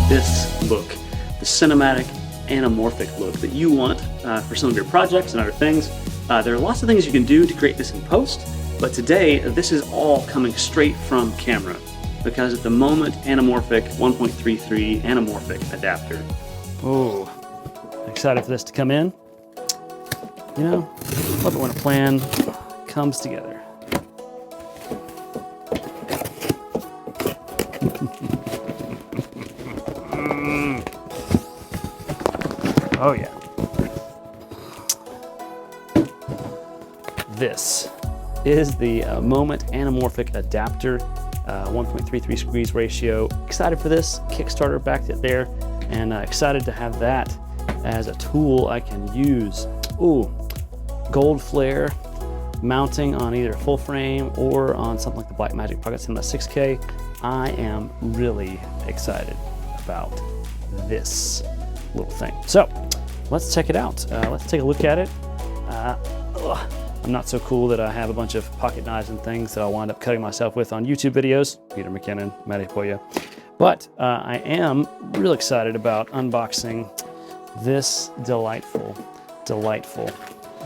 this look, the cinematic anamorphic look that you want for some of your projects and other things. There are lots of things you can do to create this in post, but today this is all coming straight from camera, because at the moment, Anamorphic 1.33 Anamorphic Adapter. Oh, excited for this to come in. You know, love it when a plan comes together. Oh yeah. This is the Moment Anamorphic Adapter, 1.33 squeeze ratio. Excited for this. Kickstarter backed it there, and excited to have that as a tool I can use. Ooh, gold flare mounting on either full frame or on something like the Blackmagic Pocket Cinema 6K. I am really excited about this little thing. So let's check it out. Let's take a look at it. I'm not so cool that I have a bunch of pocket knives and things that I'll wind up cutting myself with on YouTube videos. Peter McKinnon, Matty Poya. But I am real excited about unboxing this delightful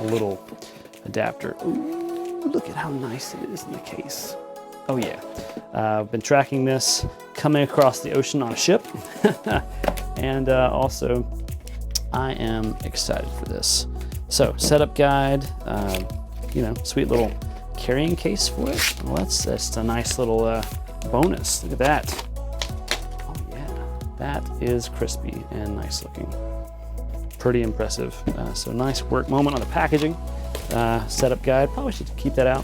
little adapter. Ooh, look at how nice it is in the case. Oh yeah. I've been tracking this coming across the ocean on a ship. And also, I am excited for this. So, setup guide, you know, sweet little carrying case for it. Well, that's just a nice little bonus. Look at that. Oh yeah, that is crispy and nice looking. Pretty impressive. So nice work moment on the packaging. Setup guide, probably should keep that out.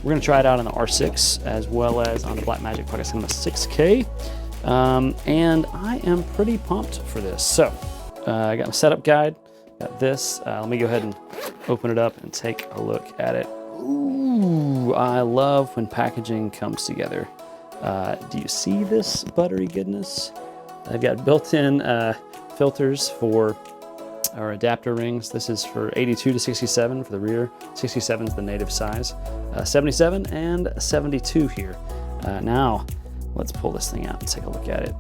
We're gonna try it out on the R6 as well as on the Blackmagic Pocket Cinema 6K. And I am pretty pumped for this. So I got my setup guide, got this. Let me go ahead and open it up and take a look at it. Ooh, I love when packaging comes together. Do you see this buttery goodness? I've got built-in filters for our adapter rings. This is for 82 to 67 for the rear. 67 is the native size. 77 and 72 here. Now, let's pull this thing out and take a look at it.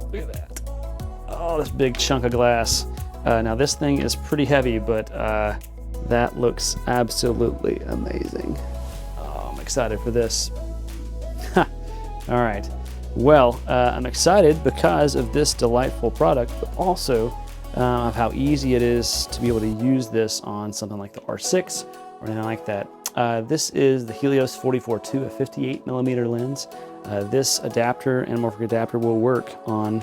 Look at that. Oh, this big chunk of glass. Now this thing is pretty heavy, but that looks absolutely amazing. Oh, I'm excited for this. All right. Well, I'm excited because of this delightful product, but also of how easy it is to be able to use this on something like the R6 or anything like that. This is the Helios 44-2, a 58mm lens. This adapter, Anamorphic Adapter, will work on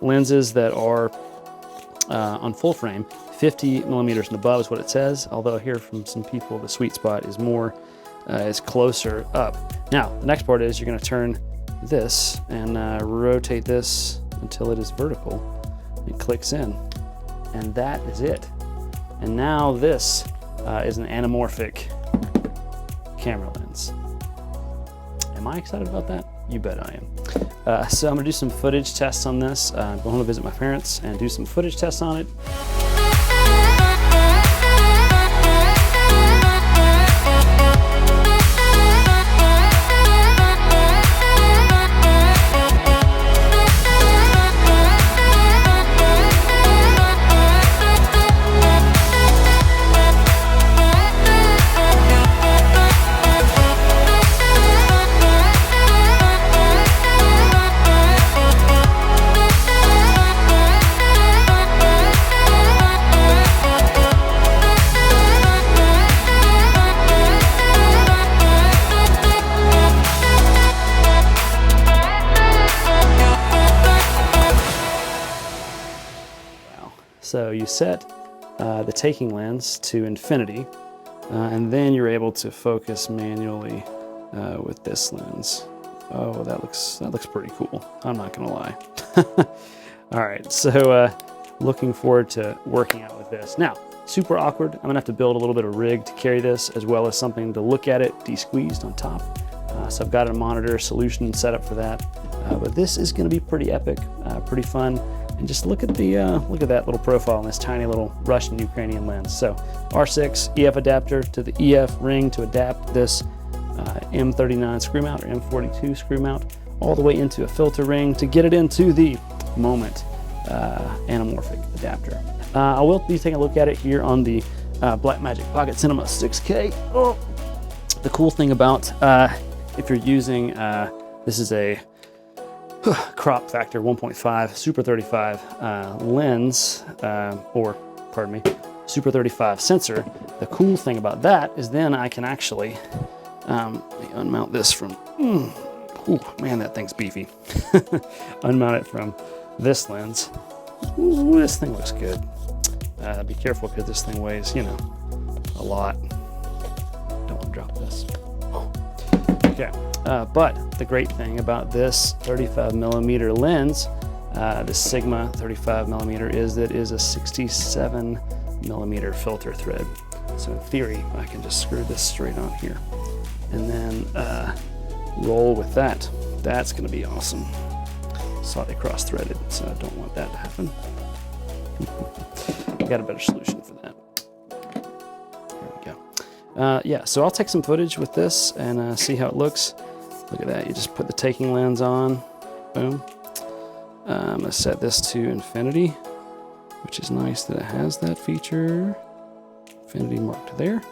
lenses that are on full frame. 50mm and above is what it says, although I hear from some people the sweet spot is more, is closer up. Now, the next part is you're gonna turn this and rotate this until it is vertical. It clicks in, and that is it. And now this is an anamorphic camera lens. Am I excited about that? You bet I am. So I'm gonna do some footage tests on this. I'm going to visit my parents and do some footage tests on it. So you set the taking lens to infinity, and then you're able to focus manually with this lens. Oh, that looks pretty cool. I'm not gonna lie. All right, so looking forward to working out with this. Now, super awkward. I'm gonna have to build a little bit of rig to carry this, as well as something to look at it de-squeezed on top. So I've got a monitor solution set up for that. But this is gonna be pretty epic, pretty fun. And just look at that little profile on this tiny little Russian-Ukrainian lens. So R6 EF adapter to the EF ring to adapt this M39 screw mount or M42 screw mount all the way into a filter ring to get it into the Moment Anamorphic adapter. I will be taking a look at it here on the Blackmagic Pocket Cinema 6K. Oh. The cool thing about if you're using, this is a crop factor 1.5 Super 35 lens, or pardon me, Super 35 sensor. The cool thing about that is then I can actually, let me unmount this from, ooh, man, that thing's beefy. Unmount it from this lens. Ooh, this thing looks good. Be careful because this thing weighs, you know, a lot. Don't want to drop this. Oh. Okay, but the great thing about this 35mm lens, this Sigma 35mm, is that it is a 67mm filter thread. So in theory, I can just screw this straight on here and then roll with that. That's going to be awesome. Slightly cross-threaded, so I don't want that to happen. I got a better solution for that. There we go. Yeah, so I'll take some footage with this and see how it looks. Look at that, you just put the taking lens on, boom. I'm gonna set this to infinity, which is nice that it has that feature. Infinity marked there.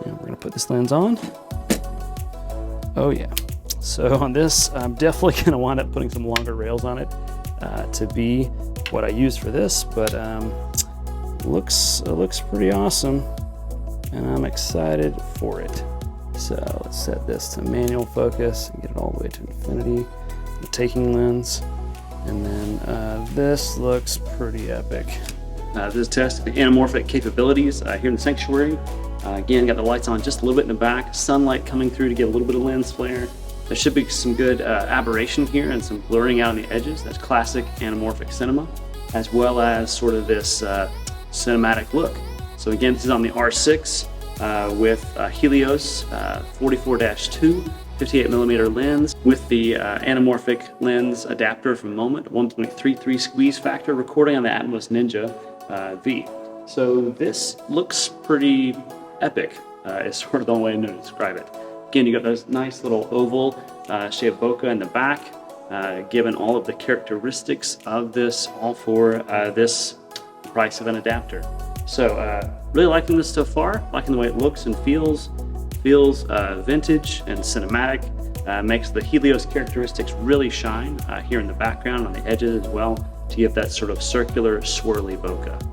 And we're gonna put this lens on. Oh yeah. So on this, I'm definitely gonna wind up putting some longer rails on it to be what I use for this, but it looks pretty awesome, and I'm excited for it. So let's set this to manual focus and get it all the way to infinity. The taking lens, and then this looks pretty epic. This test the anamorphic capabilities here in the sanctuary. Again, got the lights on just a little bit in the back, sunlight coming through to get a little bit of lens flare. There should be some good aberration here and some blurring out on the edges. That's classic anamorphic cinema, as well as sort of this cinematic look. So again, this is on the R6 with Helios 44-2 58mm lens with the Anamorphic Lens Adapter from Moment, 1.33 squeeze factor, recording on the Atmos Ninja V. So this looks pretty epic, is sort of the only way to describe it. Again, you got those nice little oval shaped bokeh in the back, given all of the characteristics of this, all for this price of an adapter. So really liking this so far, liking the way it looks and feels vintage and cinematic. Makes the Helios characteristics really shine here in the background, on the edges as well, to give that sort of circular, swirly bokeh.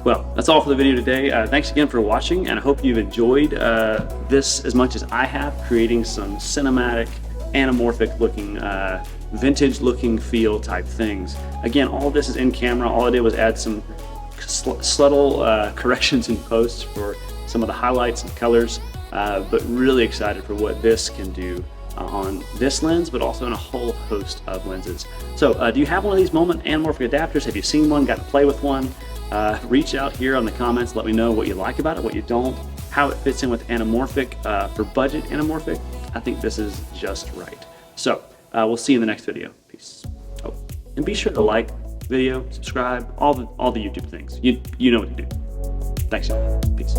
Well, that's all for the video today. Thanks again for watching, and I hope you've enjoyed this as much as I have, creating some cinematic, anamorphic looking, vintage looking feel type things. Again, all of this is in camera. All I did was add some subtle corrections in post for some of the highlights and colors, but really excited for what this can do on this lens, but also in a whole host of lenses. So do you have one of these Moment anamorphic adapters? Have you seen one, got to play with one? Reach out here on the comments, let me know what you like about it, what you don't, how it fits in with anamorphic. For budget anamorphic, I think this is just right. So we'll see you in the next video. Peace. Oh, and be sure to like the video, subscribe, all the YouTube things. You know what to do. Thanks, y'all. Peace.